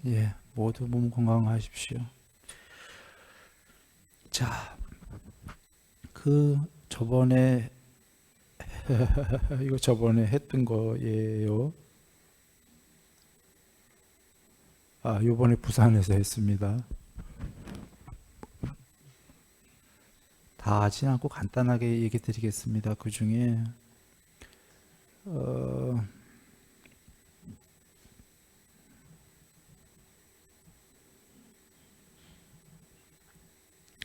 예, 모두 몸 건강하십시오. 자, 저번에 이거 저번에 했던 거예요. 요번에 부산에서 했습니다. 다 하진 않고 간단하게 얘기 드리겠습니다. 그 중에 어,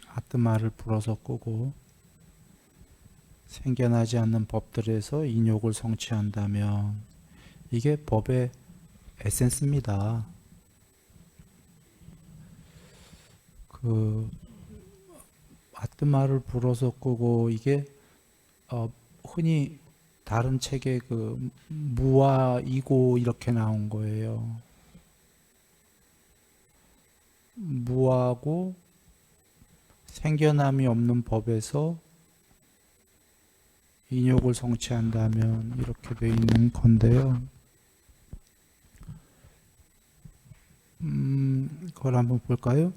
아뜨마를 불어서 끄고 생겨나지 않는 법들에서 인욕을 성취한다면 이게 법의 에센스입니다. 그 아뜨마를 불어서 끄고 이게 흔히 다른 책에 무와 이고 이렇게 나온 거예요. 무하고 생겨남이 없는 법에서 인욕을 성취한다면 이렇게 돼 있는 건데요. 그걸 한번 볼까요?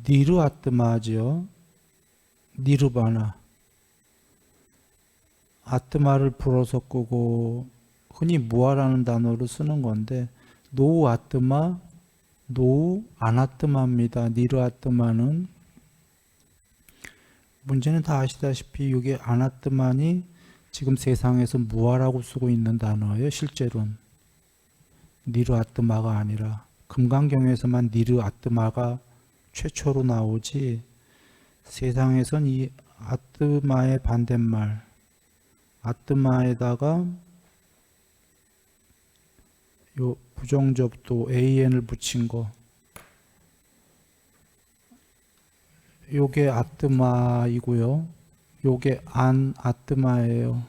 니르 아뜨마죠. 니르바나. 아뜨마를 불어서 끄고 흔히 무아라는 단어로 쓰는 건데 노우 아뜨마, 노우 아나뜨마입니다. 니르 아뜨마는 문제는 다 아시다시피 이게 아나뜨마니 지금 세상에서 무아라고 쓰고 있는 단어예요. 실제로는 니르 아뜨마가 아니라 금강경에서만 니르 아뜨마가 최초로 나오지 세상에선 이 아뜨마의 반대말 아뜨마에다가 요 부정접도 an을 붙인 거 요게 아뜨마이고요. 요게 안 아뜨마예요.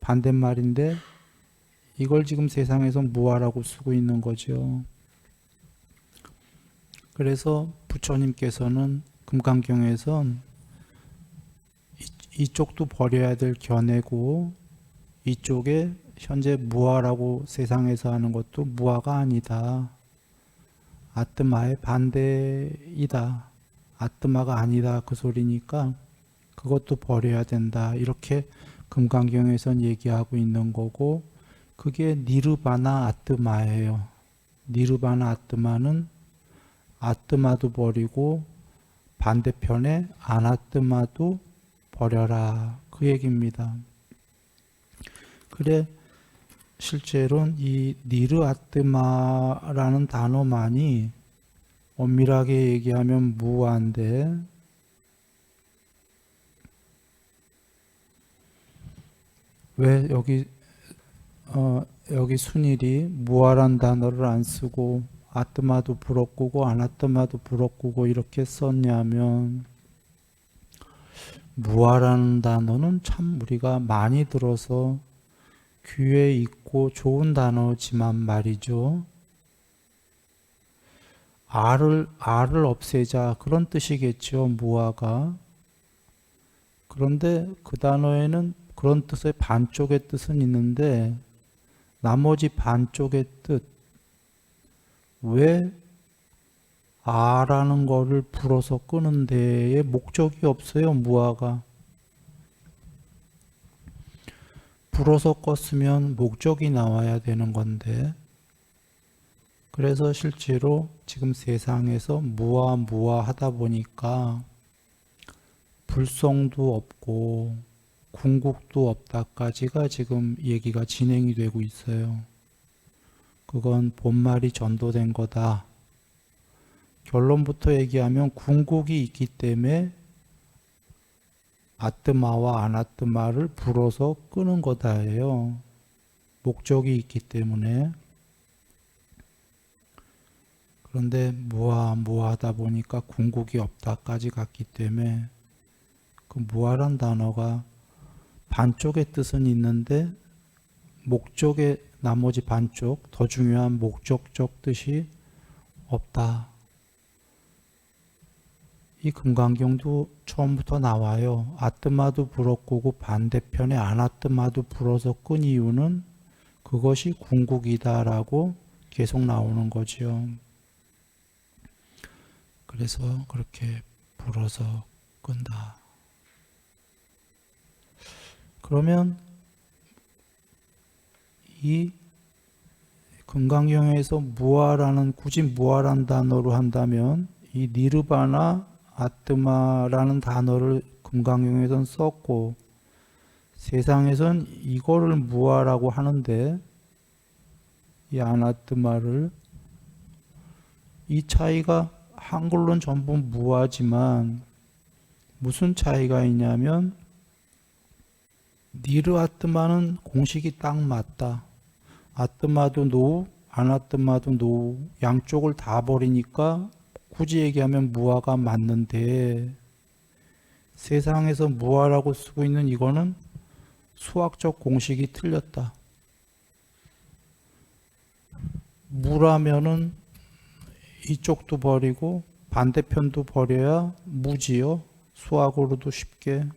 반대말인데 이걸 지금 세상에서 무아라고 쓰고 있는 거죠. 그래서 부처님께서는 금강경에선 이쪽도 버려야 될 견해고 이쪽에 현재 무아라고 세상에서 하는 것도 무아가 아니다. 아뜨마의 반대이다. 아뜨마가 아니다. 그 소리니까 그것도 버려야 된다. 이렇게 금강경에선 얘기하고 있는 거고 그게 니르바나 아뜨마예요. 니르바나 아뜨마는 아뜨마도 버리고 반대편에 아나뜨마도 버려라. 그 얘기입니다. 그래 실제로는 이 니르 아뜨마라는 단어만이 엄밀하게 얘기하면 무아인데 왜 여기 순일이 무아란 단어를 안 쓰고 아뜨마도 불어꾸고 아나뜨마도 불어꾸고 이렇게 썼냐면 무아라는 단어는 참 우리가 많이 들어서 귀에 있고 좋은 단어지만 말이죠. 알을 없애자 그런 뜻이겠죠. 무아가. 그런데 그 단어에는 그런 뜻의 반쪽의 뜻은 있는데 나머지 반쪽의 뜻, 왜 아라는 거를 불어서 끄는 데에 목적이 없어요. 무아가. 불어서 껐으면 목적이 나와야 되는 건데 그래서 실제로 지금 세상에서 무아 하다 보니까 불성도 없고 궁극도 없다까지가 지금 얘기가 진행이 되고 있어요. 그건 본말이 전도된 거다. 결론부터 얘기하면 궁극이 있기 때문에 아뜨마와 아나뜨마를 불어서 끄는 거다예요. 목적이 있기 때문에. 그런데 무아하다 보니까 궁극이 없다까지 갔기 때문에 그 무아란 단어가 반쪽의 뜻은 있는데 목적의 나머지 반쪽, 더 중요한 목적적 뜻이 없다. 이 금강경도 처음부터 나와요. 아뜨마도 불어 끄고 반대편에 아나뜨마도 불어서 끈 이유는 그것이 궁극이다라고 계속 나오는 거죠. 그래서 그렇게 불어서 끈다. 그러면 이 금강경에서 무아라는, 굳이 무아라는 단어로 한다면 이 니르바나 아트마라는 단어를 금강경에선 썼고 세상에선 이거를 무아라고 하는데 이 아나트마를, 이 차이가 한글로는 전부 무아지만 무슨 차이가 있냐면 니르 아트마는 공식이 딱 맞다. 아트마도 노우, 아나트마도 노우, 양쪽을 다 버리니까 굳이 얘기하면 무아가 맞는데 세상에서 무아라고 쓰고 있는 이거는 수학적 공식이 틀렸다. 무라면은 이쪽도 버리고 반대편도 버려야 무지요. 수학으로도 쉽게.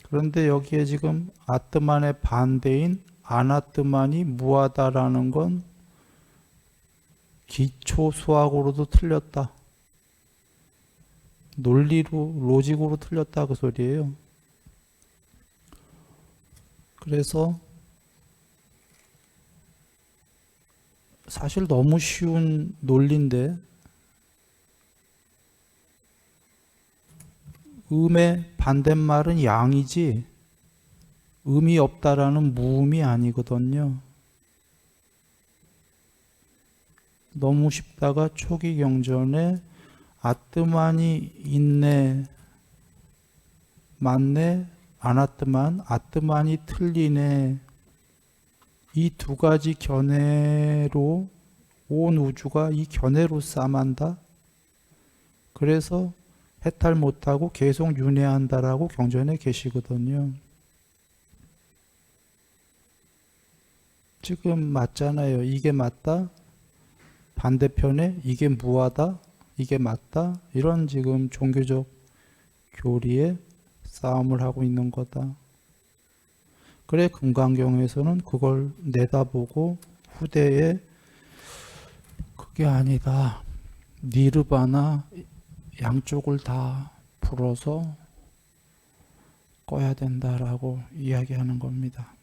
그런데 여기에 지금 아트만의 반대인 아나트만이 무하다라는 건 기초 수학으로도 틀렸다. 논리로, 로직으로 틀렸다 그 소리예요. 그래서 사실 너무 쉬운 논리인데 음의 반대말은 양이지 음이 없다라는 무음이 아니거든요. 너무 쉽다가 초기 경전에 아트만이 있네, 맞네, 아나트만, 아트만이 틀리네, 이 두 가지 견해로 온 우주가 이 견해로 싸만다. 그래서 해탈 못하고 계속 윤회한다라고 경전에 계시거든요. 지금 맞잖아요. 이게 맞다. 반대편에 이게 무하다. 이게 맞다. 이런 지금 종교적 교리에 싸움을 하고 있는 거다. 그래 금강경에서는 그걸 내다보고 후대에 그게 아니다. 니르바나 양쪽을 다 풀어서 꺼야 된다라고 이야기하는 겁니다.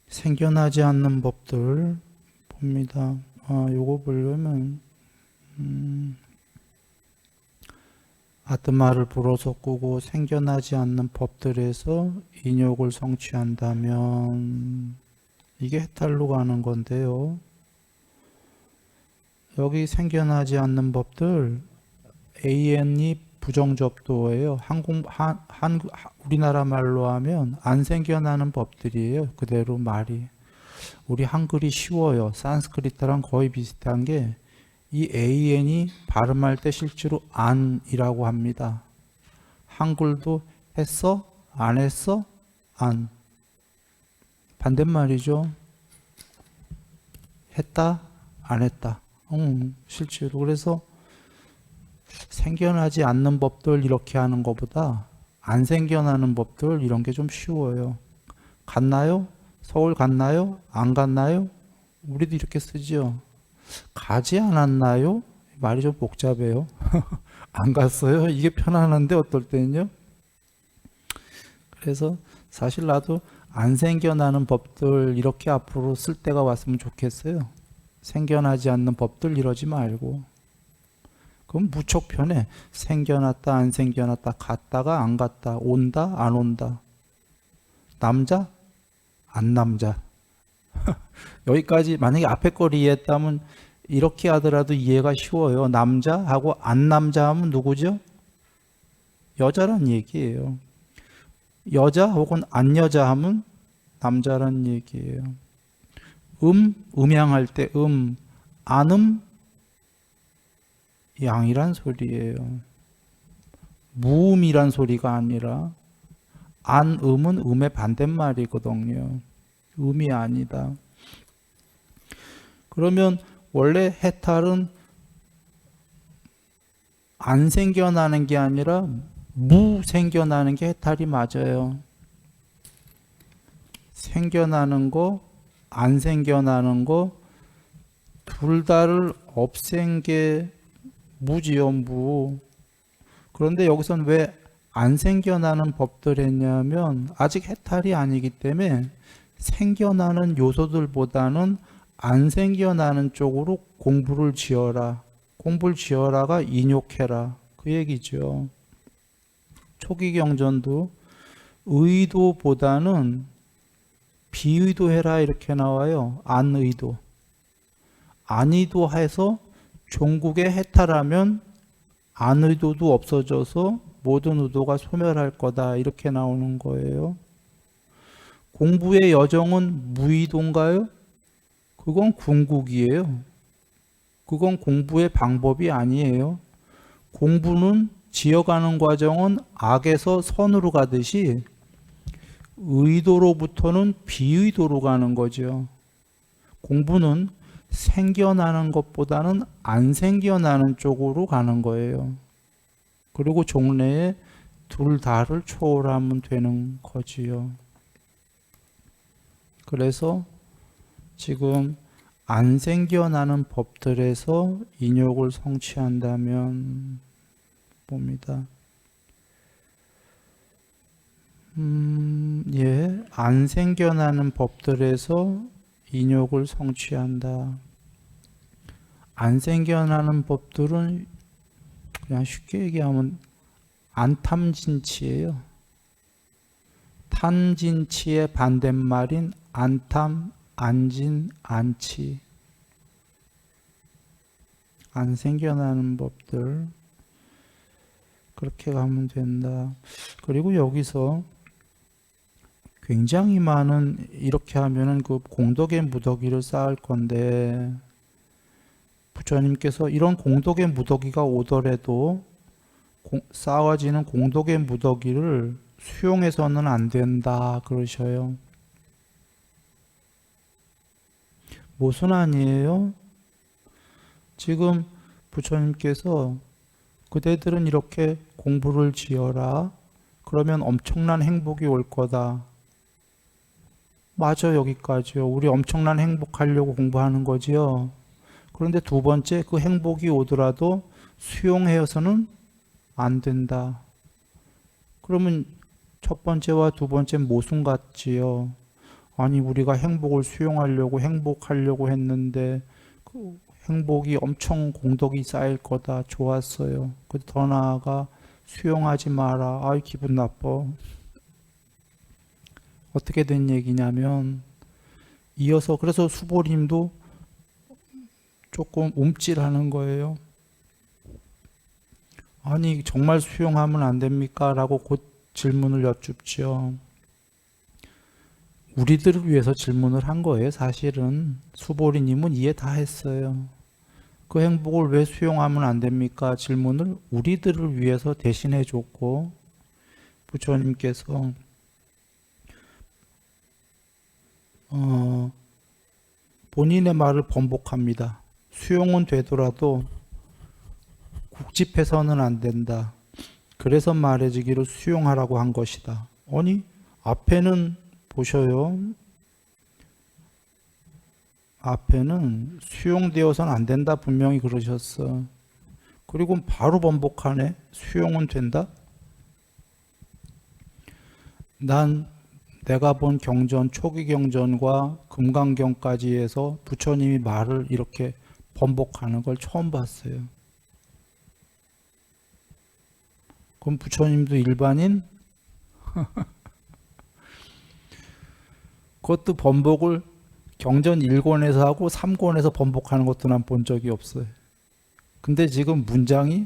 생겨나지 않는 법들 봅니다. 요거 보려면 아트마를 불어서 꾸고 생겨나지 않는 법들에서 인욕을 성취한다면 이게 해탈로 가는 건데요. 여기 생겨나지 않는 법들 AN이 부정접두어예요. 우리나라 말로 하면 안 생겨나는 법들이에요. 그대로 말이. 우리 한글이 쉬워요. 산스크리트랑 거의 비슷한 게 이 AN이 발음할 때 실제로 안이라고 합니다. 한글도 했어? 안 했어? 안. 반대말이죠. 했다? 안 했다. 실제로. 그래서 생겨나지 않는 법들 이렇게 하는 것보다 안 생겨나는 법들 이런 게 좀 쉬워요. 갔나요? 서울 갔나요? 안 갔나요? 우리도 이렇게 쓰죠. 가지 않았나요? 말이 좀 복잡해요. 안 갔어요? 이게 편안한데 어떨 때는요. 그래서 사실 나도 안 생겨나는 법들 이렇게 앞으로 쓸 때가 왔으면 좋겠어요. 생겨나지 않는 법들 이러지 말고. 그럼 무척 편해. 생겨났다 안 생겨났다, 갔다가 안 갔다, 온다 안 온다, 남자 안 남자. 여기까지 만약에 앞에 걸 이해했다면 이렇게 하더라도 이해가 쉬워요. 남자하고 안 남자 하면 누구죠? 여자란 얘기예요. 여자 혹은 안 여자 하면 남자란 얘기예요. 음양할 때 안음 양이란 소리예요. 무음이란 소리가 아니라 안음은 음의 반대말이거든요. 음이 아니다. 그러면 원래 해탈은 안 생겨나는 게 아니라 무 생겨나는 게 해탈이 맞아요. 생겨나는 거, 안 생겨나는 거, 둘 다를 없앤 게 무지요, 무. 그런데 여기서는 왜 안 생겨나는 법들 했냐면 아직 해탈이 아니기 때문에 생겨나는 요소들보다는 안 생겨나는 쪽으로 공부를 지어라. 공부를 지어라가 인욕해라. 그 얘기죠. 초기 경전도 의도보다는 비의도해라 이렇게 나와요. 안의도. 안의도해서 종국에 해탈하면 안의도도 없어져서 모든 의도가 소멸할 거다 이렇게 나오는 거예요. 공부의 여정은 무의도인가요? 그건 궁극이에요. 그건 공부의 방법이 아니에요. 공부는 지어가는 과정은 악에서 선으로 가듯이 의도로부터는 비의도로 가는 거죠. 공부는 생겨나는 것보다는 안 생겨나는 쪽으로 가는 거예요. 그리고 종래에 둘 다를 초월하면 되는 거지요. 그래서 지금 안 생겨나는 법들에서 인욕을 성취한다면 봅니다. 예, 안 생겨나는 법들에서 인욕을 성취한다. 안 생겨나는 법들은 그냥 쉽게 얘기하면 안탐진치예요. 탐진치의 반대말인 안탐, 안진, 안치. 안 생겨나는 법들. 그렇게 가면 된다. 그리고 여기서 굉장히 많은, 이렇게 하면은 그 공덕의 무더기를 쌓을 건데, 부처님께서 이런 공덕의 무더기가 오더라도 쌓아지는 공덕의 무더기를 수용해서는 안 된다 그러셔요. 무슨 아니에요? 지금 부처님께서 그대들은 이렇게 공부를 지어라. 그러면 엄청난 행복이 올 거다. 맞아, 여기까지요. 우리 엄청난 행복하려고 공부하는 거지요. 그런데 두 번째, 그 행복이 오더라도 수용해서는 안 된다. 그러면 첫 번째와 두 번째 모순 같지요. 아니, 우리가 행복을 수용하려고 행복하려고 했는데 그 행복이 엄청 공덕이 쌓일 거다. 좋았어요. 더 나아가 수용하지 마라. 아이, 기분 나빠. 어떻게 된 얘기냐면, 이어서 그래서 수보님도 조금 움찔하는 거예요. 아니, 정말 수용하면 안 됩니까? 라고 곧 질문을 여쭙죠. 우리들을 위해서 질문을 한 거예요. 사실은 수보리님은 이해 다 했어요. 그 행복을 왜 수용하면 안 됩니까? 질문을 우리들을 위해서 대신해 줬고, 부처님께서 본인의 말을 번복합니다. 수용은 되더라도 국집해서는 안 된다. 그래서 말해주기를 수용하라고 한 것이다. 아니, 앞에는 보셔요. 앞에는 수용되어서는 안 된다 분명히 그러셨어. 그리고 바로 번복하네. 수용은 된다? 난 내가 본 경전, 초기 경전과 금강경까지 해서 부처님이 말을 이렇게 번복하는 걸 처음 봤어요. 그럼 부처님도 일반인? 그것도 번복을 경전 1권에서 하고 3권에서 번복하는 것도 난 본 적이 없어요. 근데 지금 문장이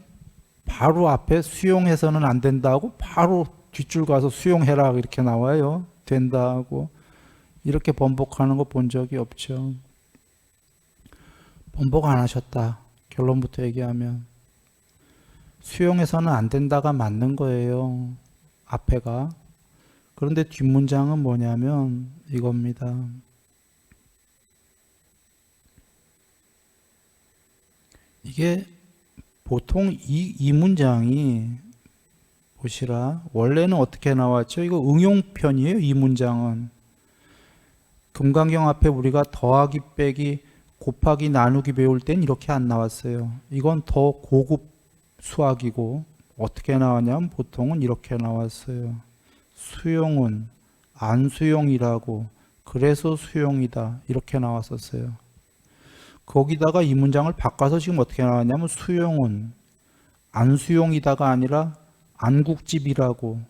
바로 앞에 수용해서는 안 된다고 바로 뒷줄 가서 수용해라 이렇게 나와요. 된다고. 이렇게 번복하는 거 본 적이 없죠. 번복 안 하셨다. 결론부터 얘기하면. 수용해서는 안 된다가 맞는 거예요. 앞에가. 그런데 뒷문장은 뭐냐면 이겁니다. 이게 보통 이 문장이 보시라. 원래는 어떻게 나왔죠? 이거 응용편이에요. 이 문장은. 금강경 앞에 우리가 더하기 빼기 곱하기 나누기 배울 땐 이렇게 안 나왔어요. 이건 더 고급 수학이고 어떻게 나왔냐면 보통은 이렇게 나왔어요. 수용은 안수용이라고 그래서 수용이다 이렇게 나왔었어요. 거기다가 이 문장을 바꿔서 지금 어떻게 나왔냐면 수용은 안수용이다가 아니라 안국집이라고.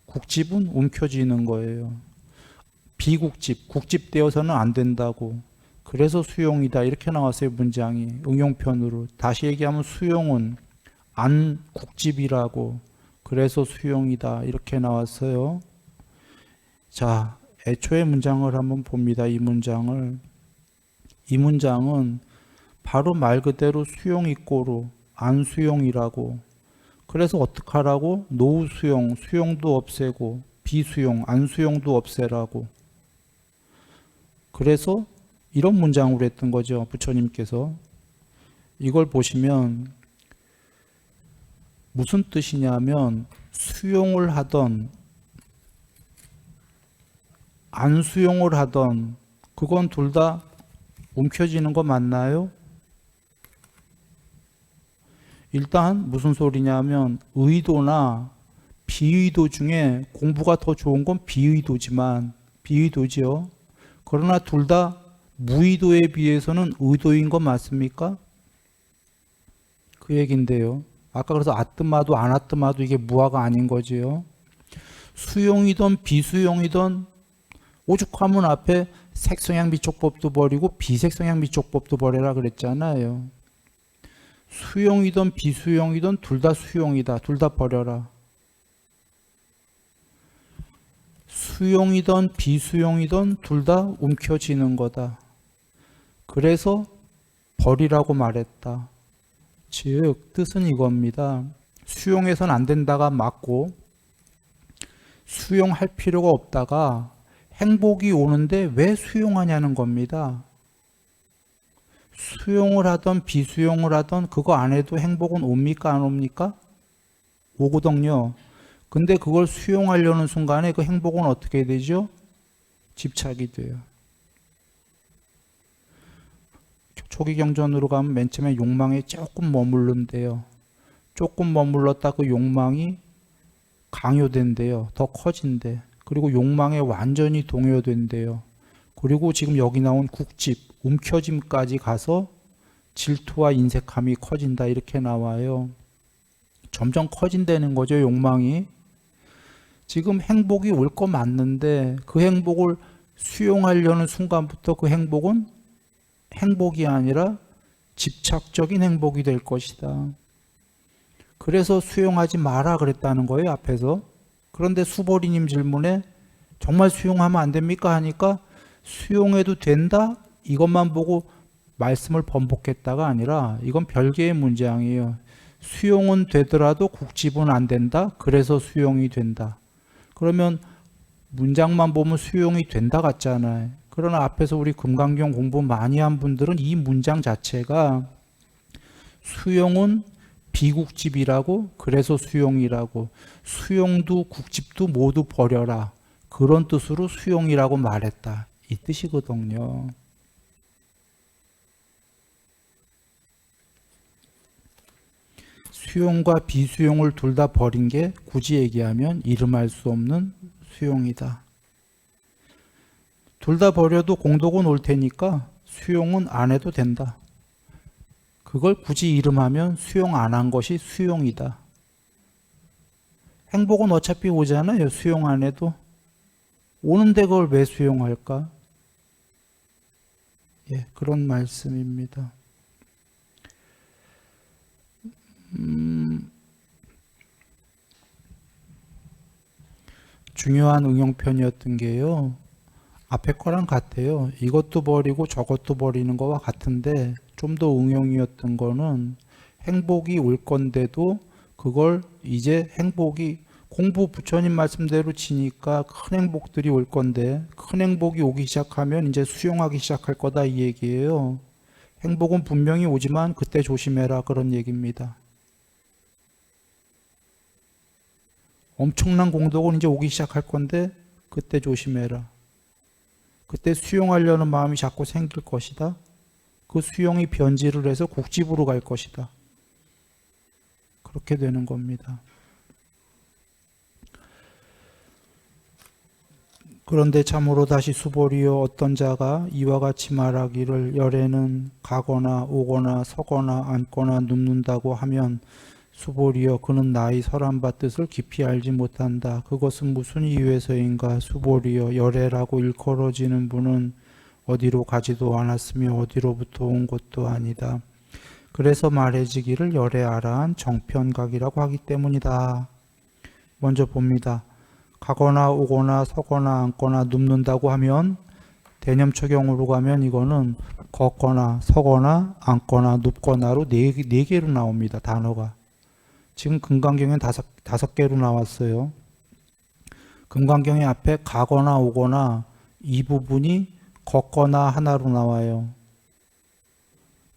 국집은 움켜쥐는 거예요. 비국집, 국집되어서는 안 된다고. 그래서 수용이다 이렇게 나왔어요. 문장이 응용편으로. 다시 얘기하면 수용은 안국집이라고 그래서 수용이다 이렇게 나왔어요. 자, 애초의 문장을 한번 봅니다. 이 문장은 바로 말 그대로 수용이꼬로 안수용이라고. 그래서 어떡하라고? 노수용, 수용도 없애고 비수용, 안수용도 없애라고. 그래서 이런 문장으로 했던 거죠. 부처님께서. 이걸 보시면 무슨 뜻이냐면 수용을 하던 안수용을 하던 그건 둘 다 움켜쥐는 거 맞나요? 일단 무슨 소리냐면 의도나 비의도 중에 공부가 더 좋은 건 비의도지요. 그러나 둘 다 무의도에 비해서는 의도인 건 맞습니까? 그 얘긴데요. 아까 그래서 아뜨마도 아나뜨마도 이게 무아가 아닌 거지요. 수용이든 비수용이든 오죽하면 앞에 색성향 미촉법도 버리고 비색성향 미촉법도 버려라 그랬잖아요. 수용이든 비수용이든 둘 다 수용이다. 둘 다 버려라. 수용이든 비수용이든 둘 다 움켜쥐는 거다. 그래서 버리라고 말했다. 즉 뜻은 이겁니다. 수용해서는 안 된다가 맞고 수용할 필요가 없다가 행복이 오는데 왜 수용하냐는 겁니다. 수용을 하던 비수용을 하던 그거 안 해도 행복은 옵니까 안 옵니까? 오거든요. 근데 그걸 수용하려는 순간에 그 행복은 어떻게 되죠? 집착이 돼요. 초기 경전으로 가면 맨 처음에 욕망에 조금 머물른대요. 조금 머물렀다 그 욕망이 강요된대요. 더 커진대. 그리고 욕망에 완전히 동요된대요. 그리고 지금 여기 나온 국집, 움켜짐까지 가서 질투와 인색함이 커진다 이렇게 나와요. 점점 커진다는 거죠. 욕망이. 지금 행복이 올 거 맞는데 그 행복을 수용하려는 순간부터 그 행복은 행복이 아니라 집착적인 행복이 될 것이다. 그래서 수용하지 마라 그랬다는 거예요. 앞에서. 그런데 수보리님 질문에 정말 수용하면 안 됩니까? 하니까 수용해도 된다? 이것만 보고 말씀을 번복했다가 아니라 이건 별개의 문장이에요. 수용은 되더라도 국집은 안 된다? 그래서 수용이 된다. 그러면 문장만 보면 수용이 된다 같잖아요. 그러나 앞에서 우리 금강경 공부 많이 한 분들은 이 문장 자체가 수용은 비국집이라고 그래서 수용이라고 수용도 국집도 모두 버려라 그런 뜻으로 수용이라고 말했다 이 뜻이거든요. 수용과 비수용을 둘 다 버린 게 굳이 얘기하면 이름할 수 없는 수용이다. 둘 다 버려도 공덕은 올 테니까 수용은 안 해도 된다. 그걸 굳이 이름하면 수용 안 한 것이 수용이다. 행복은 어차피 오잖아요. 수용 안 해도. 오는데 그걸 왜 수용할까? 예, 그런 말씀입니다. 중요한 응용편이었던 게요. 앞에 거랑 같아요. 이것도 버리고 저것도 버리는 거와 같은데 좀 더 응용이었던 거는 행복이 올 건데도 그걸 이제 행복이 공부 부처님 말씀대로 지니까 큰 행복들이 올 건데 큰 행복이 오기 시작하면 이제 수용하기 시작할 거다 이 얘기예요. 행복은 분명히 오지만 그때 조심해라 그런 얘기입니다. 엄청난 공덕은 이제 오기 시작할 건데 그때 조심해라. 그때 수용하려는 마음이 자꾸 생길 것이다. 그 수용이 변질을 해서 국집으로 갈 것이다. 그렇게 되는 겁니다. 그런데 참으로 다시 수보리여 어떤 자가 이와 같이 말하기를 열에는 가거나 오거나 서거나 앉거나 눕는다고 하면 수보리여 그는 나의 설한바 뜻을 깊이 알지 못한다. 그것은 무슨 이유에서인가? 수보리여 열애라고 일컬어지는 분은 어디로 가지도 않았으며 어디로부터 온 것도 아니다. 그래서 말해지기를 열애하라한 정편각이라고 하기 때문이다. 먼저 봅니다. 가거나 오거나 서거나 앉거나 눕는다고 하면 대념초경으로 가면 이거는 걷거나 서거나 앉거나 눕거나로 네 개로 나옵니다. 단어가. 지금 금강경엔 다섯 개로 나왔어요. 금강경의 앞에 가거나 오거나 이 부분이 걷거나 하나로 나와요.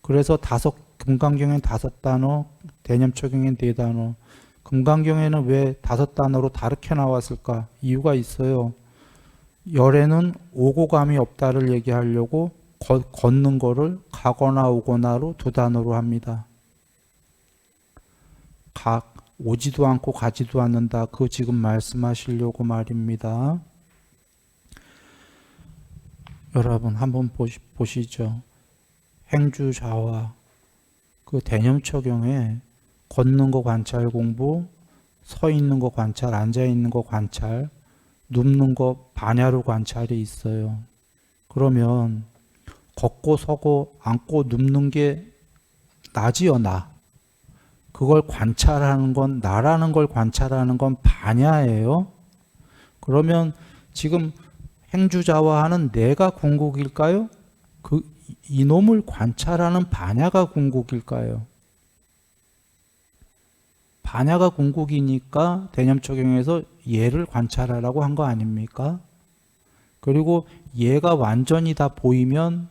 그래서 금강경엔 5단어, 대념초경엔 4단어. 금강경에는 왜 5단어로 다르게 나왔을까? 이유가 있어요. 열에는 오고 감이 없다를 얘기하려고 걷는 거를 가거나 오거나로 2단어로 합니다. 오지도 않고 가지도 않는다. 그 지금 말씀하시려고 말입니다. 여러분 한번 보시죠. 행주자화 그 대념초경에 걷는 거 관찰 공부, 서 있는 거 관찰, 앉아 있는 거 관찰, 눕는 거 반야로 관찰이 있어요. 그러면 걷고 서고 앉고 눕는 게 나지요, 나. 그걸 관찰하는 건, 나라는 걸 관찰하는 건 반야예요. 그러면 지금 행주자화하는 내가 궁극일까요? 이놈을 관찰하는 반야가 궁극일까요? 반야가 궁극이니까 대념초경에서 얘를 관찰하라고 한 거 아닙니까? 그리고 얘가 완전히 다 보이면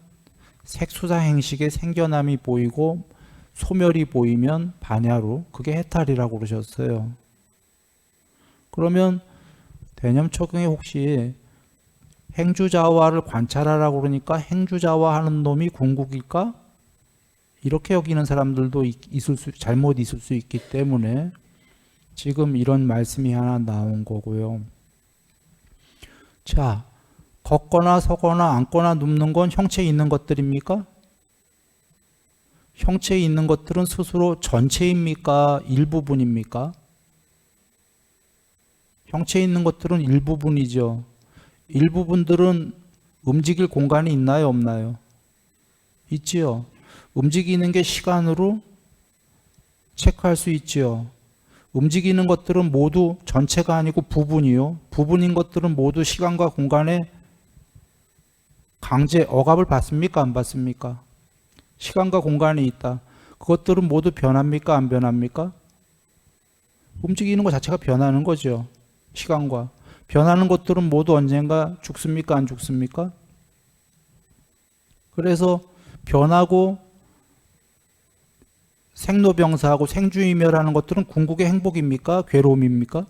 색수사 행식의 생겨남이 보이고 소멸이 보이면 반야로, 그게 해탈이라고 그러셨어요. 그러면 대념초경에 혹시 행주자화를 관찰하라고 그러니까 행주자화하는 놈이 궁극일까? 이렇게 여기는 사람들도 잘못 있을 수 있기 때문에 지금 이런 말씀이 하나 나온 거고요. 자, 걷거나 서거나 앉거나 눕는 건 형체에 있는 것들입니까? 형체에 있는 것들은 스스로 전체입니까? 일부분입니까? 형체에 있는 것들은 일부분이죠. 일부분들은 움직일 공간이 있나요? 없나요? 있지요. 움직이는 게 시간으로 체크할 수 있지요. 움직이는 것들은 모두 전체가 아니고 부분이요. 부분인 것들은 모두 시간과 공간에 강제 억압을 받습니까? 안 받습니까? 시간과 공간이 있다. 그것들은 모두 변합니까? 안 변합니까? 움직이는 것 자체가 변하는 거죠. 시간과. 변하는 것들은 모두 언젠가 죽습니까? 안 죽습니까? 그래서 변하고 생로병사하고 생주이멸하는 것들은 궁극의 행복입니까? 괴로움입니까?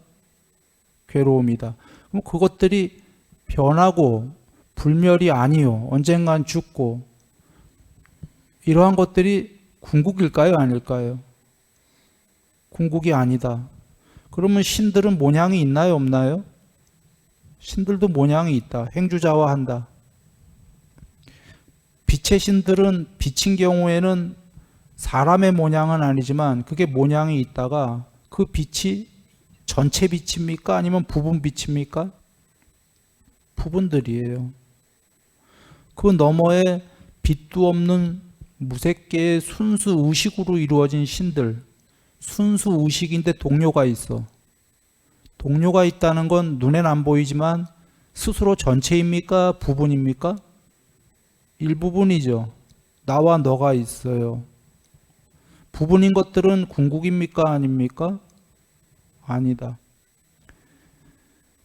괴로움이다. 그럼 그것들이 변하고 불멸이 아니요. 언젠간 죽고 이러한 것들이 궁극일까요? 아닐까요? 궁극이 아니다. 그러면 신들은 모양이 있나요? 없나요? 신들도 모양이 있다. 행주자화한다. 빛의 신들은 빛인 경우에는 사람의 모양은 아니지만 그게 모양이 있다가 그 빛이 전체 빛입니까? 아니면 부분 빛입니까? 부분들이에요. 그 너머에 빛도 없는 무색계의 순수 의식으로 이루어진 신들, 순수 의식인데 동료가 있어. 동료가 있다는 건 눈엔 안 보이지만 스스로 전체입니까? 부분입니까? 일부분이죠. 나와 너가 있어요. 부분인 것들은 궁극입니까? 아닙니까? 아니다.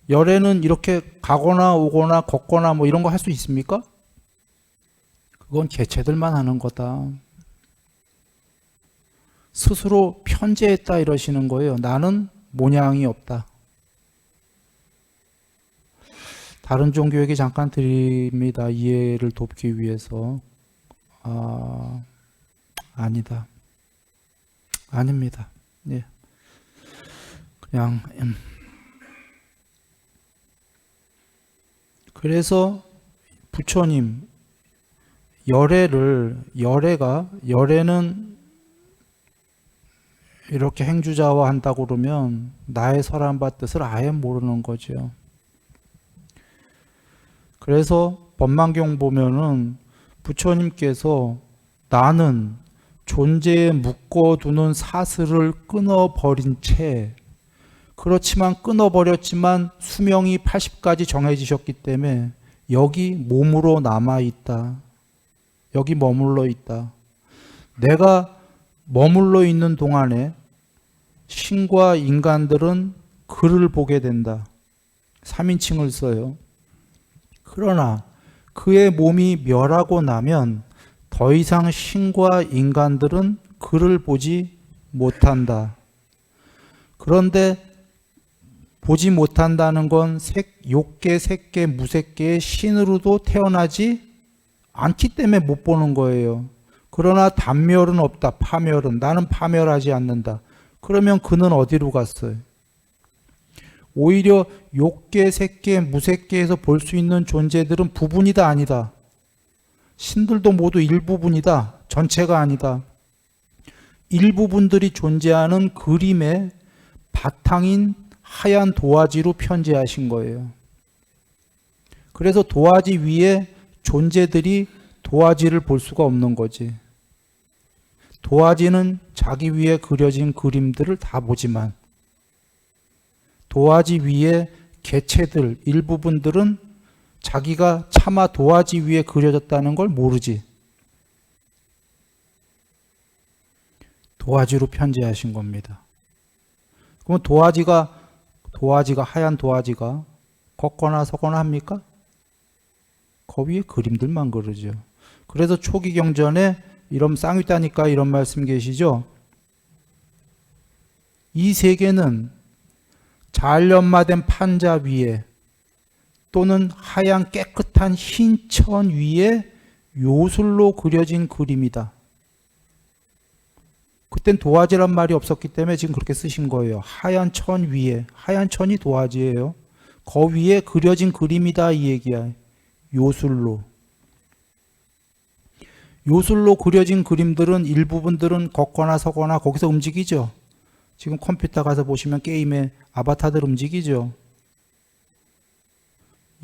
열에는 이렇게 가거나 오거나 걷거나 뭐 이런 거 할 수 있습니까? 그건 개체들만 하는 거다. 스스로 편재했다 이러시는 거예요. 나는 모양이 없다. 다른 종교 얘기 잠깐 드립니다. 이해를 돕기 위해서. 아니다. 아닙니다. 예. 그냥 그래서 부처님 열애는 이렇게 행주자화 한다고 그러면 나의 설한바 뜻을 아예 모르는 거죠. 그래서 법망경 보면은 부처님께서 나는 존재에 묶어두는 사슬을 끊어버린 채, 그렇지만 끊어버렸지만 수명이 80까지 정해지셨기 때문에 여기 몸으로 남아있다. 여기 머물러 있다. 내가 머물러 있는 동안에 신과 인간들은 그를 보게 된다. 3인칭을 써요. 그러나 그의 몸이 멸하고 나면 더 이상 신과 인간들은 그를 보지 못한다. 그런데 보지 못한다는 건 욕계, 색계, 무색계의 신으로도 태어나지 않기 때문에 못 보는 거예요. 그러나 단멸은 없다. 파멸은. 나는 파멸하지 않는다. 그러면 그는 어디로 갔어요? 오히려 욕계, 색계, 무색계에서 볼 수 있는 존재들은 부분이다 아니다. 신들도 모두 일부분이다. 전체가 아니다. 일부분들이 존재하는 그림의 바탕인 하얀 도화지로 편재하신 거예요. 그래서 도화지 위에 존재들이 도화지를 볼 수가 없는 거지. 도화지는 자기 위에 그려진 그림들을 다 보지만 도화지 위에 개체들, 일부분들은 자기가 차마 도화지 위에 그려졌다는 걸 모르지. 도화지로 편재하신 겁니다. 그럼 도화지가 하얀 도화지가 걷거나 서거나 합니까? 그 위에 그림들만 그러죠. 그래서 초기 경전에 이런 쌍위따니까 이런 말씀 계시죠. 이 세계는 잘 연마된 판자 위에 또는 하얀 깨끗한 흰 천 위에 요술로 그려진 그림이다. 그땐 도화지란 말이 없었기 때문에 지금 그렇게 쓰신 거예요. 하얀 천 위에, 하얀 천이 도화지예요. 그 위에 그려진 그림이다 이 얘기야. 요술로. 요술로 그려진 그림들은 일부분들은 걷거나 서거나 거기서 움직이죠. 지금 컴퓨터 가서 보시면 게임에 아바타들 움직이죠.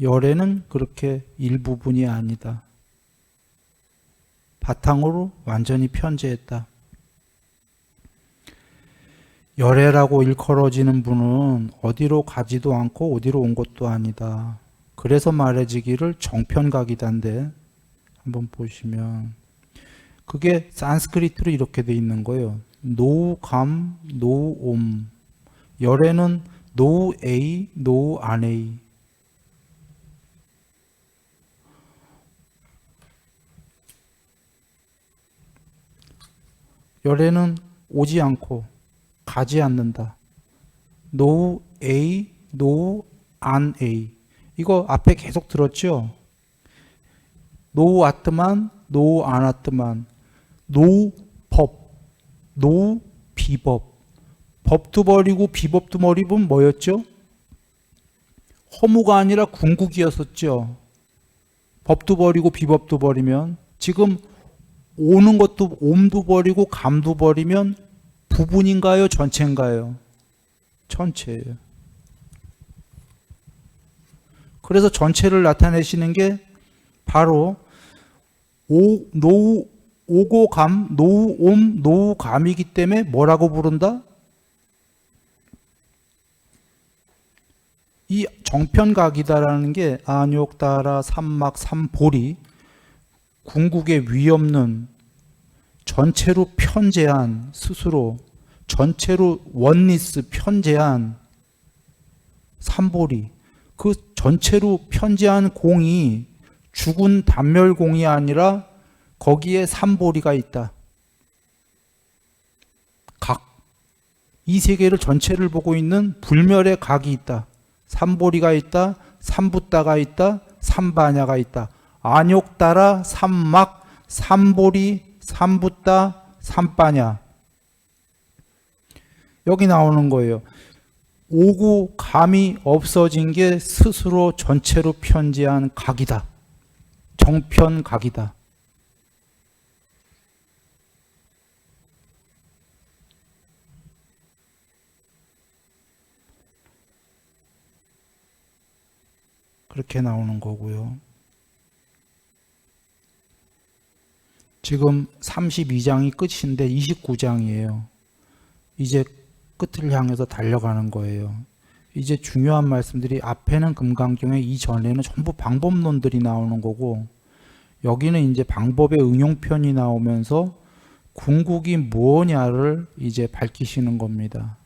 열애는 그렇게 일부분이 아니다. 바탕으로 완전히 편재했다. 열애라고 일컬어지는 분은 어디로 가지도 않고 어디로 온 것도 아니다. 그래서 말해지기를 정편각이다인데 한번 보시면 그게 산스크리트로 이렇게 돼 있는 거예요. 노감, 노옴. 열애는 노에이, 노안에이. 열애는 오지 않고 가지 않는다. 노에이, 노안에이. 이거 앞에 계속 들었죠? 노아트만, 노안아트만. 노법, 노비법. 법도 버리고 비법도 버리면 뭐였죠? 허무가 아니라 궁극이었었죠. 법도 버리고 비법도 버리면 지금 오는 것도 옴도 버리고 감도 버리면 부분인가요? 전체인가요? 전체예요. 그래서 전체를 나타내시는 게 바로 오고감, 노옴, 노감이기 때문에 뭐라고 부른다? 이 정편각이다라는 게 안욕, 다라, 삼막, 삼보리 궁극에 위없는 전체로 편재한 스스로 전체로 원리스 편재한 삼보리 그 전체로 편재한 공이 죽은 단멸공이 아니라 거기에 삼보리가 있다. 각. 이 세계를 전체를 보고 있는 불멸의 각이 있다. 삼보리가 있다. 삼붓다가 있다, 삼바냐가 있다. 안욕따라, 삼막, 삼보리, 삼붓다, 삼바냐. 여기 나오는 거예요. 오구 감이 없어진 게 스스로 전체로 편재한 각이다. 정편각이다. 그렇게 나오는 거고요. 지금 32장이 끝인데 29장이에요. 이제 끝을 향해서 달려가는 거예요. 이제 중요한 말씀들이 앞에는 금강경에 이전에는 전부 방법론들이 나오는 거고 여기는 이제 방법의 응용편이 나오면서 궁극이 뭐냐를 이제 밝히시는 겁니다.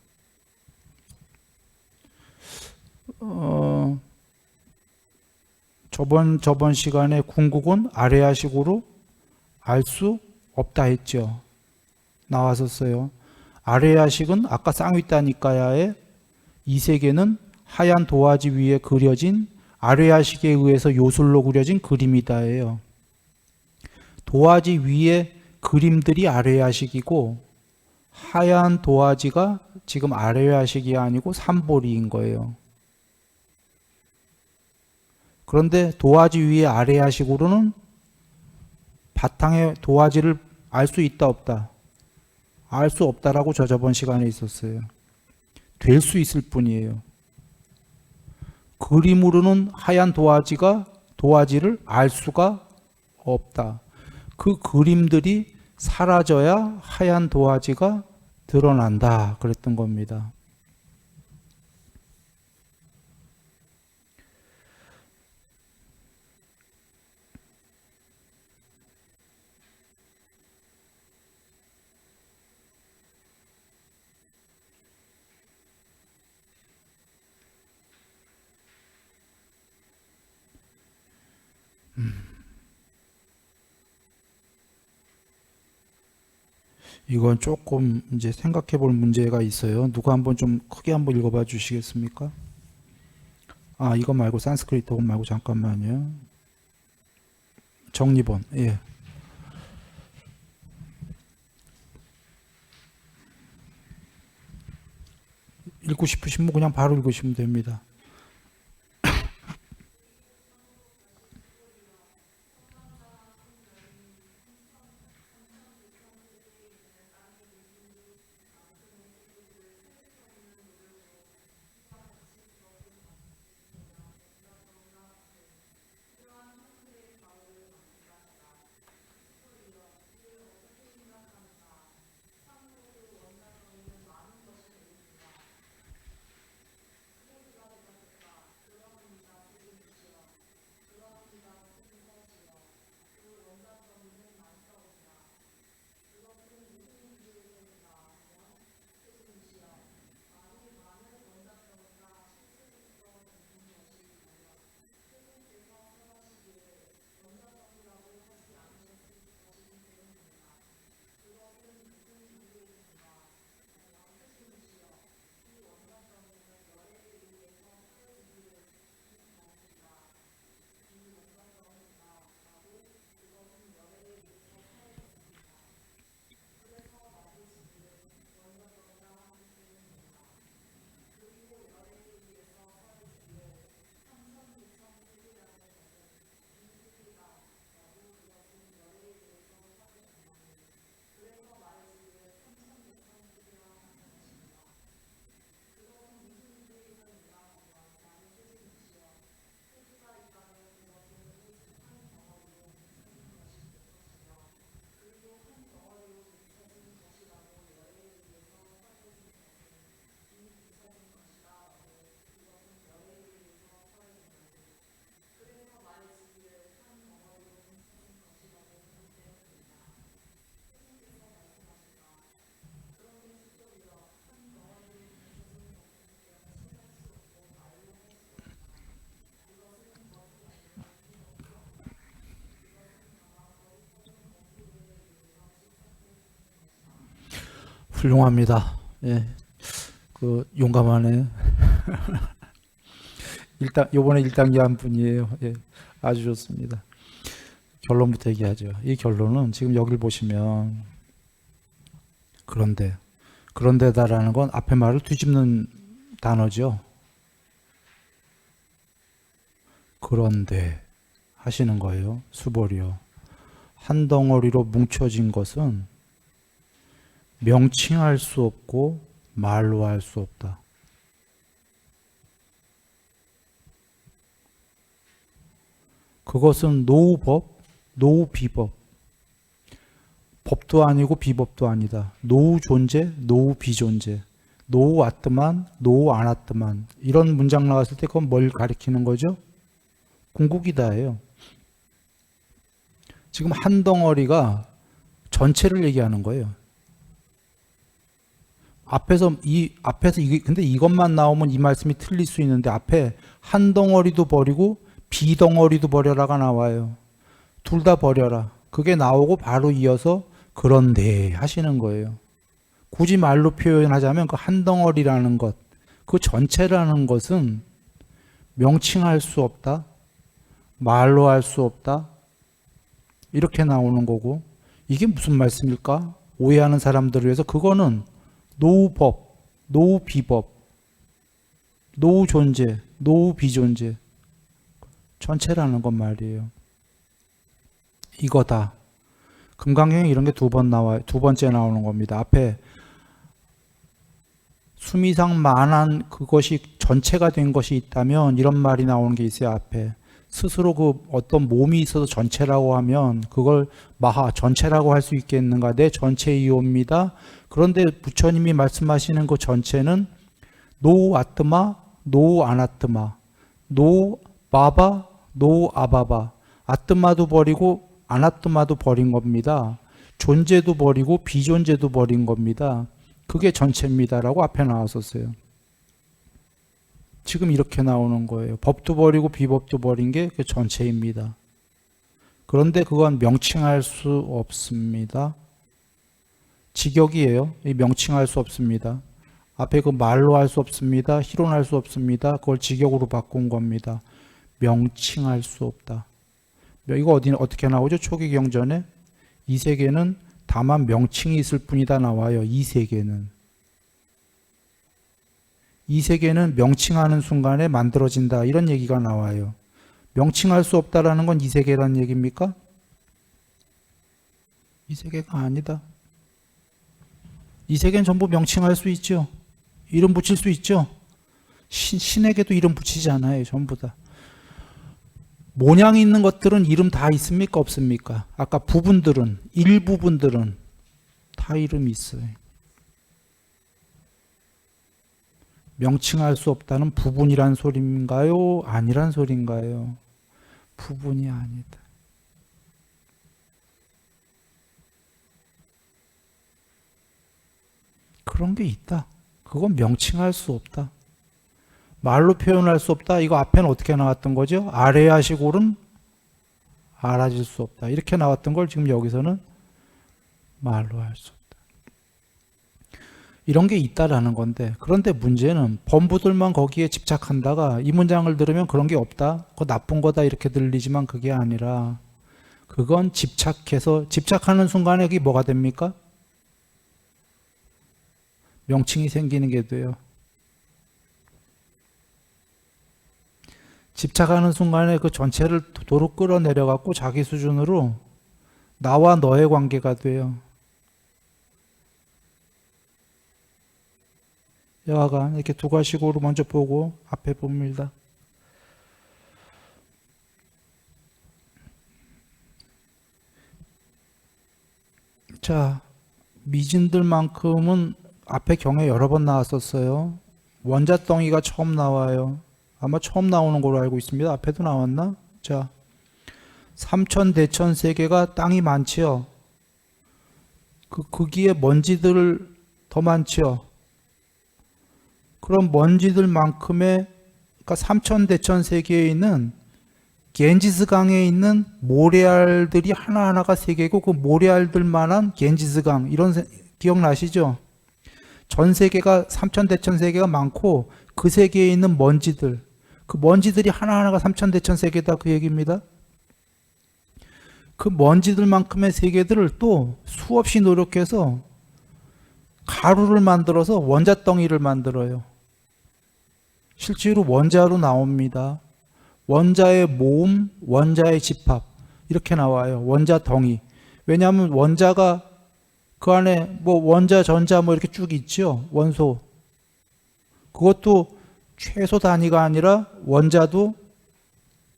저번 시간에 궁극은 아레아식으로 알 수 없다 했죠. 나왔었어요. 아레아식은 아까 쌍위따니까야의 이 세계는 하얀 도화지 위에 그려진 아레아식에 의해서 요술로 그려진 그림이다예요. 도화지 위에 그림들이 아레아식이고 하얀 도화지가 지금 아레아식이 아니고 삼보리인 거예요. 그런데 도화지 위에 아레아식으로는 바탕에 도화지를 알 수 있다 없다? 알 수 없다라고 저번 시간에 있었어요. 될 수 있을 뿐이에요. 그림으로는 하얀 도화지를 알 수가 없다. 그 그림들이 사라져야 하얀 도화지가 드러난다. 그랬던 겁니다. 이건 조금 이제 생각해 볼 문제가 있어요. 누가 한번 좀 크게 한번 읽어봐 주시겠습니까? 이거 말고 산스크리트 말고 잠깐만요. 정리본. 예. 읽고 싶으시면 그냥 바로 읽으시면 됩니다. 훌륭합니다. 예. 용감하네. 요번에 1단계 한 분이에요. 예, 아주 좋습니다. 결론부터 얘기하죠. 이 결론은 지금 여기를 보시면 그런데다라는 건 앞에 말을 뒤집는 단어죠. 그런데 하시는 거예요. 수보리요. 한 덩어리로 뭉쳐진 것은 명칭할 수 없고 말로 할 수 없다. 그것은 노우법, 노우비법. 법도 아니고 비법도 아니다. 노우 존재, 노우 비존재. 노우 아트만, 노우 아나트만. 이런 문장 나왔을 때 그건 뭘 가리키는 거죠? 궁극이다예요. 지금 한 덩어리가 전체를 얘기하는 거예요. 근데 이것만 나오면 이 말씀이 틀릴 수 있는데 앞에 한 덩어리도 버리고 비덩어리도 버려라가 나와요. 둘 다 버려라. 그게 나오고 바로 이어서 그런데 하시는 거예요. 굳이 말로 표현하자면 그 한 덩어리라는 것, 그 전체라는 것은 명칭할 수 없다. 말로 할 수 없다. 이렇게 나오는 거고, 이게 무슨 말씀일까? 오해하는 사람들을 위해서 그거는 노우법, 노우비법, 노우존재, 노우비존재 전체라는 것 말이에요. 이거다. 금강경에 이런 게 두 번째 나오는 겁니다. 앞에 수미상 만한 그것이 전체가 된 것이 있다면 이런 말이 나오는 게 있어요. 앞에 스스로 그 어떤 몸이 있어서 전체라고 하면 그걸 마하 전체라고 할 수 있겠는가? 내 전체이옵니다. 그런데 부처님이 말씀하시는 그 전체는 노 아트마, 노 아나트마, 노 바바, 노 아바바. 아트마도 버리고 아나트마도 버린 겁니다. 존재도 버리고 비존재도 버린 겁니다. 그게 전체입니다라고 앞에 나왔었어요. 지금 이렇게 나오는 거예요. 법도 버리고 비법도 버린 게 그 전체입니다. 그런데 그건 명칭할 수 없습니다. 직역이에요. 명칭할 수 없습니다. 앞에 그 말로 할 수 없습니다. 희론할 수 없습니다. 그걸 직역으로 바꾼 겁니다. 명칭할 수 없다. 이거 어떻게 나오죠? 초기 경전에 이 세계는 다만 명칭이 있을 뿐이다 나와요. 이 세계는 명칭하는 순간에 만들어진다. 이런 얘기가 나와요. 명칭할 수 없다라는 건 이 세계라는 얘기입니까? 이 세계가 아니다. 이 세계는 전부 명칭할 수 있죠. 이름 붙일 수 있죠. 신에게도 이름 붙이잖아요. 전부 다. 모양이 있는 것들은 이름 다 있습니까? 없습니까? 아까 일부분들은 다 이름이 있어요. 명칭할 수 없다는 부분이란 소리인가요? 아니란 소리인가요? 부분이 아니다. 그런 게 있다. 그건 명칭할 수 없다. 말로 표현할 수 없다. 이거 앞에는 어떻게 나왔던 거죠? 아래야시골은 알아질 수 없다. 이렇게 나왔던 걸 지금 여기서는 말로 할 수 없다. 이런 게 있다라는 건데, 그런데 문제는 범부들만 거기에 집착한다가 이 문장을 들으면 그런 게 없다. 그거 나쁜 거다 이렇게 들리지만 그게 아니라 그건 집착하는 순간에 그게 뭐가 됩니까? 명칭이 생기는 게 돼요. 집착하는 순간에 그 전체를 도로 끌어내려갖고 자기 수준으로 나와 너의 관계가 돼요. 여하간 이렇게 두 가지식으로 먼저 보고 앞에 봅니다. 자, 미진들만큼은 앞에 경에 여러 번 나왔었어요. 원자덩이가 처음 나와요. 아마 처음 나오는 걸로 알고 있습니다. 앞에도 나왔나? 자, 삼천대천 세계가 땅이 많지요. 거기에 먼지들 더 많지요. 그럼 먼지들만큼의, 그러니까 삼천대천 세계에 있는 겐지스강에 있는 모래알들이 하나하나가 세계고 그 모래알들만한 겐지스강, 이런 기억나시죠? 전 세계가 삼천대천 세계가 많고 그 세계에 있는 먼지들, 그 먼지들이 하나하나가 삼천대천 세계다 그 얘기입니다. 그 먼지들만큼의 세계들을 또 수없이 노력해서 가루를 만들어서 원자덩이를 만들어요. 실제로 원자로 나옵니다. 원자의 모음, 원자의 집합 이렇게 나와요. 원자덩이. 왜냐하면 원자가 그 안에 뭐 원자, 전자 뭐 이렇게 쭉 있죠. 원소. 그것도 최소 단위가 아니라 원자도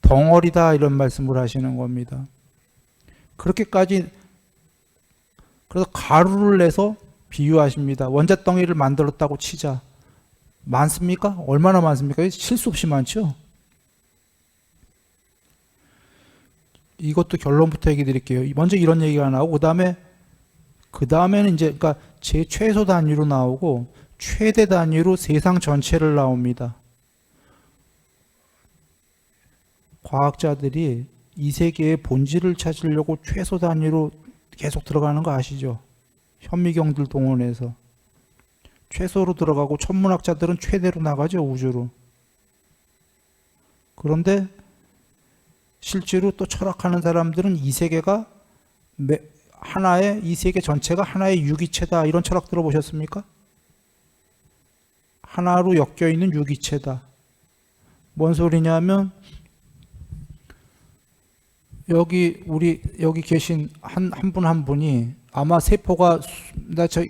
덩어리다 이런 말씀을 하시는 겁니다. 그렇게까지 그래서 가루를 내서 비유하십니다. 원자덩이를 만들었다고 치자. 많습니까? 얼마나 많습니까? 실 수 없이 많죠. 이것도 결론부터 얘기 드릴게요. 먼저 이런 얘기가 나오고 그 다음에는 이제 그러니까 제 최소 단위로 나오고 최대 단위로 세상 전체를 나옵니다. 과학자들이 이 세계의 본질을 찾으려고 최소 단위로 계속 들어가는 거 아시죠? 현미경들 동원해서 최소로 들어가고 천문학자들은 최대로 나가죠, 우주로. 그런데 실제로 또 철학하는 사람들은 이 세계가 이 세계 전체가 하나의 유기체다 이런 철학 들어보셨습니까? 하나로 엮여 있는 유기체다. 뭔 소리냐면 여기 계신 한 분 한 분이 아마 세포가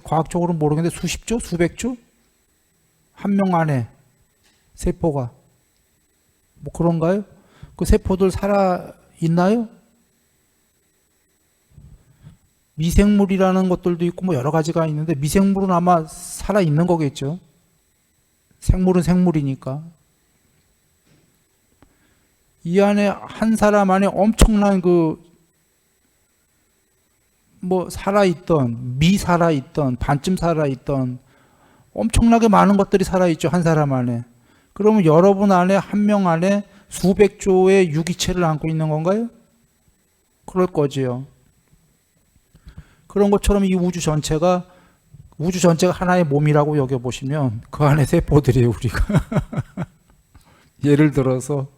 과학적으로 모르겠는데 수십 조, 수백 조? 한 명 안에 세포가 뭐 그런가요? 그 세포들 살아 있나요? 미생물이라는 것들도 있고 뭐 여러 가지가 있는데 미생물은 아마 살아 있는 거겠죠. 생물은 생물이니까. 이 안에 한 사람 안에 엄청난 살아있던, 살아있던, 반쯤 살아있던 엄청나게 많은 것들이 살아있죠. 한 사람 안에. 그러면 여러분 안에, 한 명 안에 수백 조의 유기체를 안고 있는 건가요? 그럴 거지요. 그런 것처럼 이 우주 전체가 하나의 몸이라고 여겨보시면 그 안에 세포들이에요, 우리가. 예를 들어서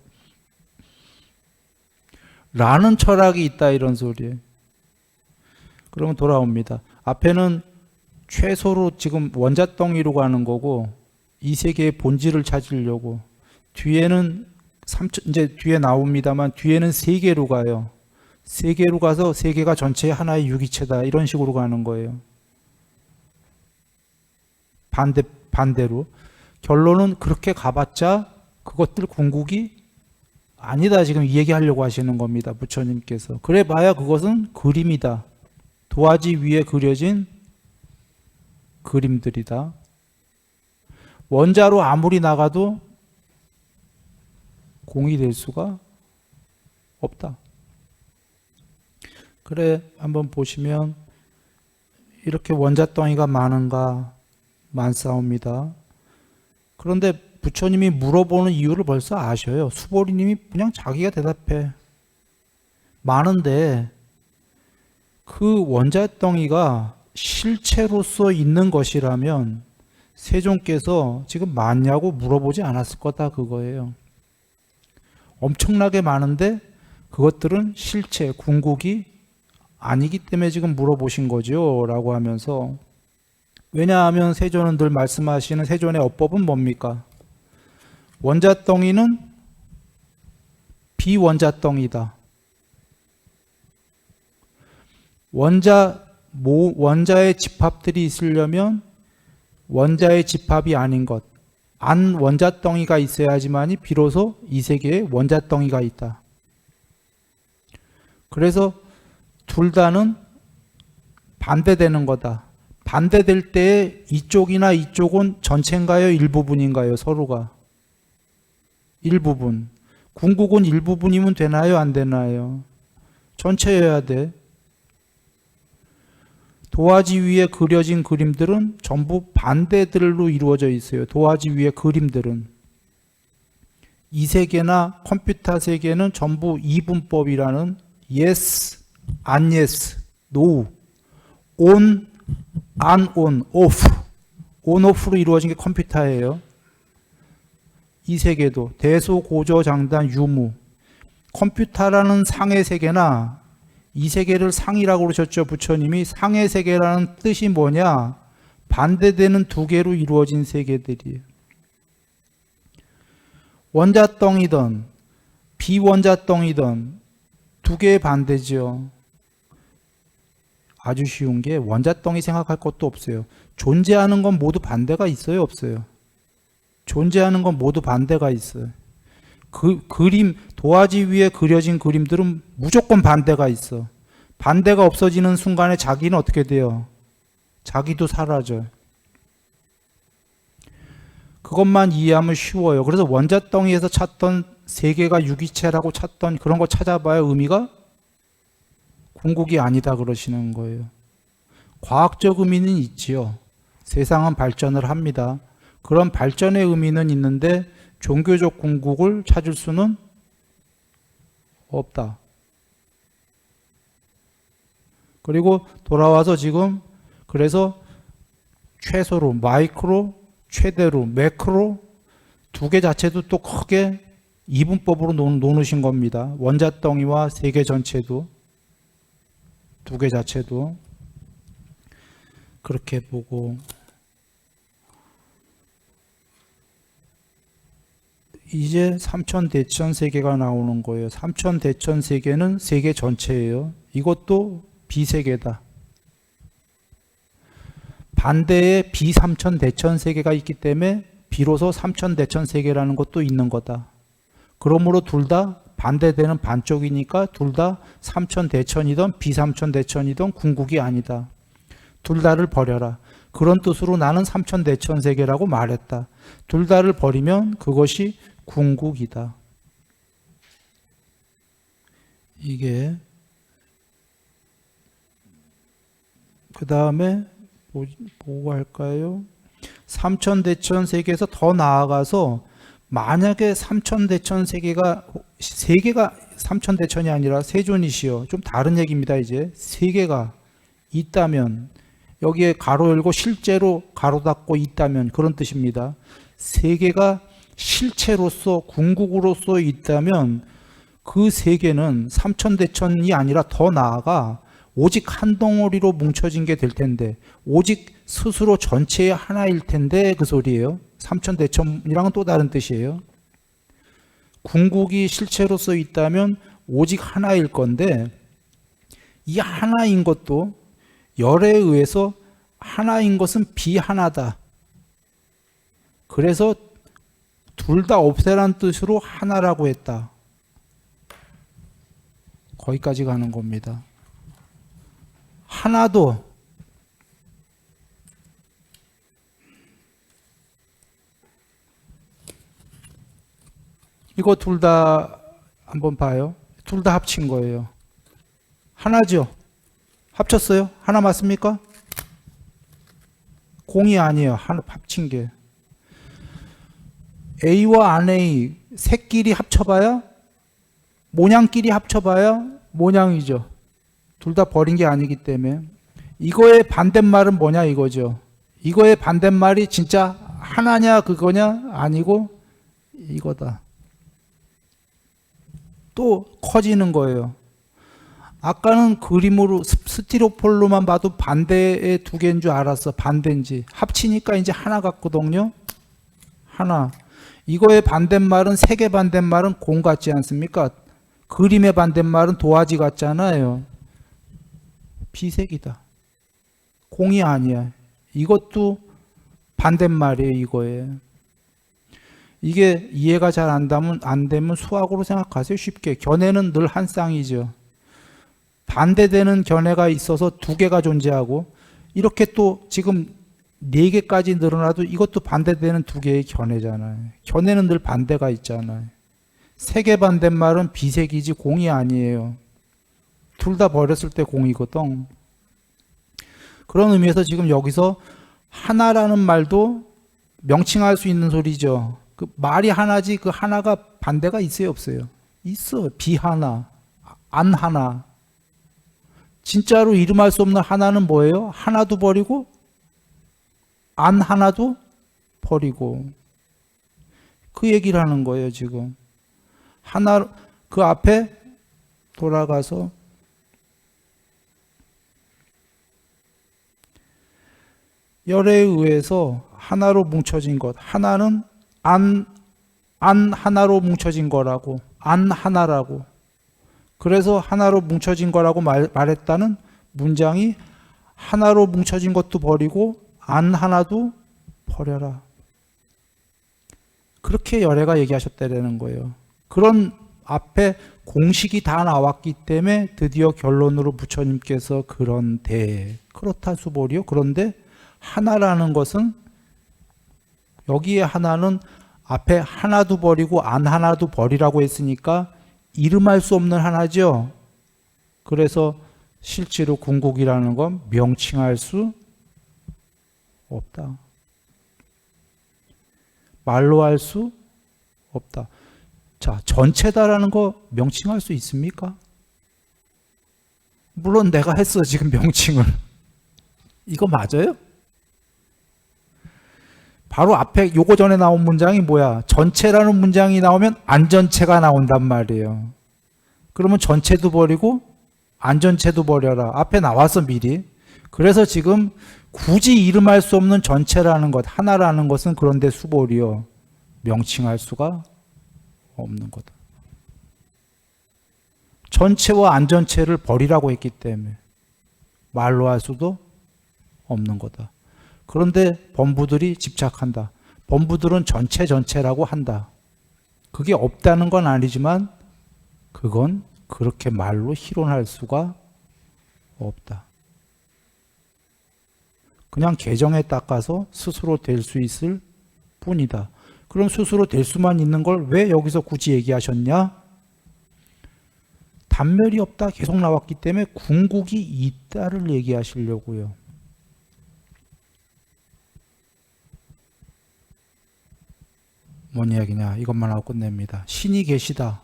라는 철학이 있다 이런 소리예요. 그러면 돌아옵니다. 앞에는 최소로 지금 원자덩이로 가는 거고 이 세계의 본질을 찾으려고 뒤에는 이제 뒤에 나옵니다만 뒤에는 세계로 가요. 세계로 가서 세계가 전체의 하나의 유기체다 이런 식으로 가는 거예요. 반대로 결론은 그렇게 가봤자 그것들 궁극이 아니다 지금 이 얘기하려고 하시는 겁니다. 부처님께서. 그래 봐야 그것은 그림이다. 도화지 위에 그려진 그림들이다. 원자로 아무리 나가도 공이 될 수가 없다. 그래 한번 보시면 이렇게 원자덩이가 많은가 많사옵니다. 그런데 부처님이 물어보는 이유를 벌써 아셔요. 수보리님이 그냥 자기가 대답해. 많은데 그 원자덩이가 실체로서 있는 것이라면 세종께서 지금 많냐고 물어보지 않았을 거다 그거예요. 엄청나게 많은데 그것들은 실체, 궁극이 아니기 때문에 지금 물어보신 거죠 라고 하면서 왜냐하면 세존은 늘 말씀하시는 세존의 어법은 뭡니까? 원자덩이는 비원자덩이다. 원자의 집합들이 있으려면 원자의 집합이 아닌 것, 안 원자덩이가 있어야지만이 비로소 이 세계에 원자덩이가 있다. 그래서 둘 다는 반대되는 거다. 반대될 때 이쪽이나 이쪽은 전체인가요? 일부분인가요? 서로가. 일부분. 궁극은 일부분이면 되나요? 안 되나요? 전체여야 돼. 도화지 위에 그려진 그림들은 전부 반대들로 이루어져 있어요. 도화지 위에 그림들은. 이 세계나 컴퓨터 세계는 전부 이분법이라는 yes, 안 yes, no, on, 안 on, off, on, off로 이루어진 게 컴퓨터예요. 이 세계도 대소고조장단 유무, 컴퓨터라는 상의 세계나 이 세계를 상이라고 그러셨죠. 부처님이. 상의 세계라는 뜻이 뭐냐? 반대되는 두 개로 이루어진 세계들이에요. 원자덩이든 비원자덩이든 두 개의 반대죠. 아주 쉬운 게 원자덩이 생각할 것도 없어요. 존재하는 건 모두 반대가 있어요, 없어요? 존재하는 건 모두 반대가 있어요. 그 그림, 도화지 위에 그려진 그림들은 무조건 반대가 있어. 반대가 없어지는 순간에 자기는 어떻게 돼요? 자기도 사라져요. 그것만 이해하면 쉬워요. 그래서 원자덩이에서 찾던 세계가 유기체라고 찾던 그런 거 찾아봐야 의미가 궁극이 아니다 그러시는 거예요. 과학적 의미는 있지요. 세상은 발전을 합니다. 그런 발전의 의미는 있는데 종교적 궁극을 찾을 수는 없다. 그리고 돌아와서 지금 그래서 최소로 마이크로, 최대로 매크로 두 개 자체도 또 크게 이분법으로 놓으신 겁니다. 원자덩이와 세계 전체도 두 개 자체도 그렇게 보고, 이제 삼천대천 세계가 나오는 거예요. 삼천대천 세계는 세계 전체예요. 이것도 비세계다. 반대에 비삼천대천 세계가 있기 때문에 비로소 삼천대천 세계라는 것도 있는 거다. 그러므로 둘 다 반대되는 반쪽이니까 둘 다 삼천대천이든 비삼천대천이든 궁극이 아니다. 둘 다를 버려라. 그런 뜻으로 나는 삼천대천 세계라고 말했다. 둘 다를 버리면 그것이 궁극이다. 이게 그 다음에 뭐가 할까요? 삼천대천 세계에서 더 나아가서 만약에 삼천대천 세계가 삼천대천이 아니라 세존이시여, 좀 다른 얘기입니다. 이제 세계가 있다면, 여기에 가로 열고 실제로 가로 닫고 있다면 그런 뜻입니다. 세계가 실체로서 궁극으로서 있다면 그 세계는 삼천대천이 아니라 더 나아가 오직 한 덩어리로 뭉쳐진 게 될 텐데, 오직 스스로 전체의 하나일 텐데 그 소리예요. 삼천대천이랑은 또 다른 뜻이에요. 궁극이 실체로서 있다면 오직 하나일 건데, 이 하나인 것도 열에 의해서 하나인 것은 비하나다. 그래서 둘 다 없애란 뜻으로 하나라고 했다. 거기까지 가는 겁니다. 하나도 이거 둘 다 한번 봐요. 둘 다 합친 거예요. 하나죠. 합쳤어요? 하나 맞습니까? 공이 아니에요. 하나 합친 게. A와 안 A 새끼리 합쳐봐야, 모냥끼리 합쳐봐야 모냥이죠. 둘 다 버린 게 아니기 때문에. 이거의 반대말은 뭐냐 이거죠. 이거의 반대말이 진짜 하나냐 그거냐 아니고 이거다. 또 커지는 거예요. 아까는 그림으로 스티로폴로만 봐도 반대의 두 개인 줄 알았어. 반대인지. 합치니까 이제 하나 같거든요. 하나. 이거의 반대말은, 색의 반대말은 공 같지 않습니까? 그림의 반대말은 도화지 같잖아요. 비색이다. 공이 아니야. 이것도 반대말이에요. 이거에. 이게 이해가 잘 안 되면 수학으로 생각하세요. 쉽게. 견해는 늘 한 쌍이죠. 반대되는 견해가 있어서 두 개가 존재하고, 이렇게 또 지금 네 개까지 늘어나도 이것도 반대되는 두 개의 견해잖아요. 견해는 늘 반대가 있잖아요. 색의 반대말은 비색이지 공이 아니에요. 둘 다 버렸을 때 공이거든. 그런 의미에서 지금 여기서 하나라는 말도 명칭할 수 있는 소리죠. 그 말이 하나지 그 하나가 반대가 있어요, 없어요? 있어. 비하나, 안 하나. 진짜로 이름할 수 없는 하나는 뭐예요? 하나도 버리고 안 하나도 버리고. 그 얘기를 하는 거예요, 지금. 하나, 그 앞에 돌아가서 열에 의해서 하나로 뭉쳐진 것. 하나는 안 하나로 뭉쳐진 거라고. 안 하나라고. 그래서 하나로 뭉쳐진 거라고 말했다는 문장이 하나로 뭉쳐진 것도 버리고 안 하나도 버려라. 그렇게 열애가 얘기하셨다는 거예요. 그런 앞에 공식이 다 나왔기 때문에 드디어 결론으로 부처님께서 그런데 그렇다 수보리요. 그런데 하나라는 것은 여기에 하나는 앞에 하나도 버리고 안 하나도 버리라고 했으니까 이름할 수 없는 하나죠. 그래서 실제로 궁극이라는 건 명칭할 수 없다. 말로 할 수 없다. 자, 전체다라는 거 명칭할 수 있습니까? 물론 내가 했어, 지금 명칭을. 이거 맞아요? 바로 앞에 요거 전에 나온 문장이 뭐야? 전체라는 문장이 나오면 안전체가 나온단 말이에요. 그러면 전체도 버리고 안전체도 버려라. 앞에 나왔어, 미리. 그래서 지금 굳이 이름할 수 없는 전체라는 것, 하나라는 것은 그런데 수보리요. 명칭할 수가 없는 거다. 전체와 안전체를 버리라고 했기 때문에 말로 할 수도 없는 거다. 그런데 범부들이 집착한다. 범부들은 전체라고 한다. 그게 없다는 건 아니지만 그건 그렇게 말로 희론할 수가 없다. 그냥 개정에 닦아서 스스로 될 수 있을 뿐이다. 그럼 스스로 될 수만 있는 걸 왜 여기서 굳이 얘기하셨냐? 단멸이 없다 계속 나왔기 때문에 궁극이 있다를 얘기하시려고요. 뭔 이야기냐? 이것만 하고 끝냅니다. 신이 계시다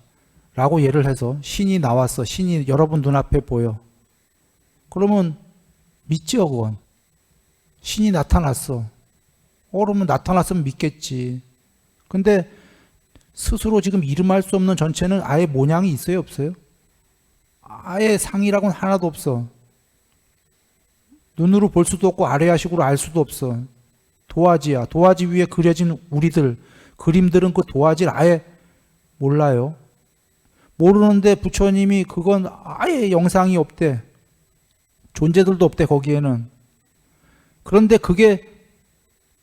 라고 예를 해서 신이 나왔어. 신이 여러분 눈앞에 보여. 그러면 믿죠, 그건. 신이 나타났어. 그러면 나타났으면 믿겠지. 근데 스스로 지금 이름할 수 없는 전체는 아예 모양이 있어요, 없어요? 아예 상이라고는 하나도 없어. 눈으로 볼 수도 없고 아래야식으로 알 수도 없어. 도화지야. 도화지 위에 그려진 우리들, 그림들은 그 도화지를 아예 몰라요. 모르는데 부처님이 그건 아예 영상이 없대. 존재들도 없대, 거기에는. 그런데 그게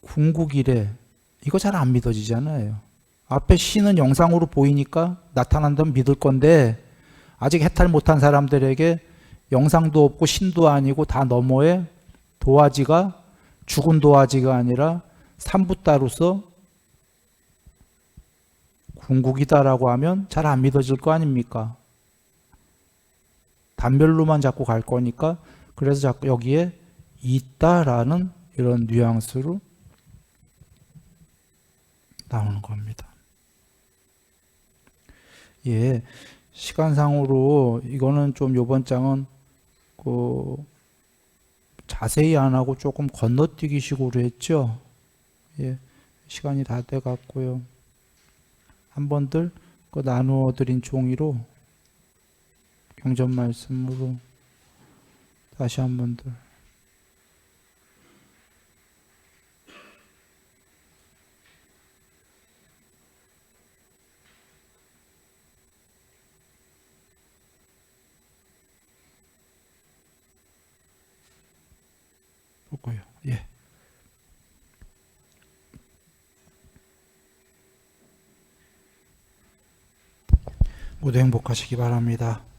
궁극이래. 이거 잘 안 믿어지잖아요. 앞에 신은 영상으로 보이니까 나타난다면 믿을 건데 아직 해탈 못한 사람들에게 영상도 없고 신도 아니고 다 너머에 도화지가 죽은 도화지가 아니라 삼부따로서 궁극이다라고 하면 잘 안 믿어질 거 아닙니까? 단별로만 자꾸 갈 거니까 그래서 자꾸 여기에 있다라는 이런 뉘앙스로 나오는 겁니다. 예, 시간상으로 이거는 좀 요번 장은 자세히 안 하고 조금 건너뛰기 식으로 했죠. 예, 시간이 다 돼 갔고요. 한 번들 나누어 드린 종이로 경전 말씀으로 다시 한 번들 보고요. 예. 모두 행복하시기 바랍니다.